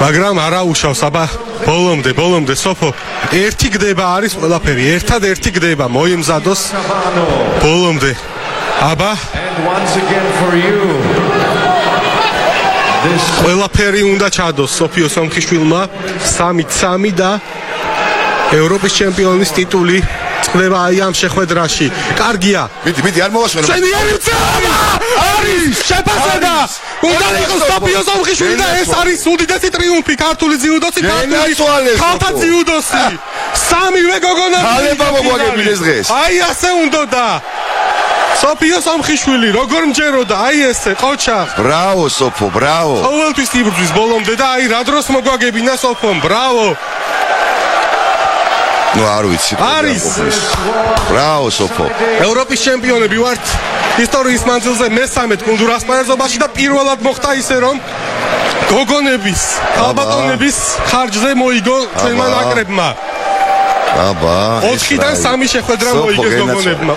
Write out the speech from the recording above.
მაგრამ არა უშავს, აბა ბოლომდე სოფო ერთი გდება არის ყველაფერი, ერთადერთი გდება მოიმზადოს ბოლომდე. აბა ყველაფერი უნდა ჩადოს სოფიო სომხიშვილმა 3-3 და ევროპის ჩემპიონის ტიტული წდება აი ამ შეხვედრაში. კარგია. მიდი არ მოვაშორე. შენი არის შეფასება. უნდა იყოს სოფიო სომხიშვილი და ეს არის უდიდესი ტრიუმფი ქართული ძიუდოსი, ქალთა ძიუდოსი. სამივე გოგონები. ხალება მოგვაგებინეს დღეს. აი ასე უნდოდა. სოფიო სომხიშვილი როგორ მჯეროდა, აი ესე ყოჩა. ბრავო სოფო, ბრავო. ყოველთვის იბრძვის ბოლომდე და აი რა დროს მოგვაგებინა სოფომ, ბრავო. ნუ არ ვიცი. არის. ბრავო სოფო. ევროპის ჩემპიონები ვართ. ისტორიის მანძილზე მესამე კუნძულ ასპარეზობაში და პირველად მოხდა ისე რომ გოგონების, ალბატონების ხარჯზე მოიგო ჩვენმა ნაკრებმა. აბა. 4-დან 3 შეხვედრა მოიგეს გოგონებმა.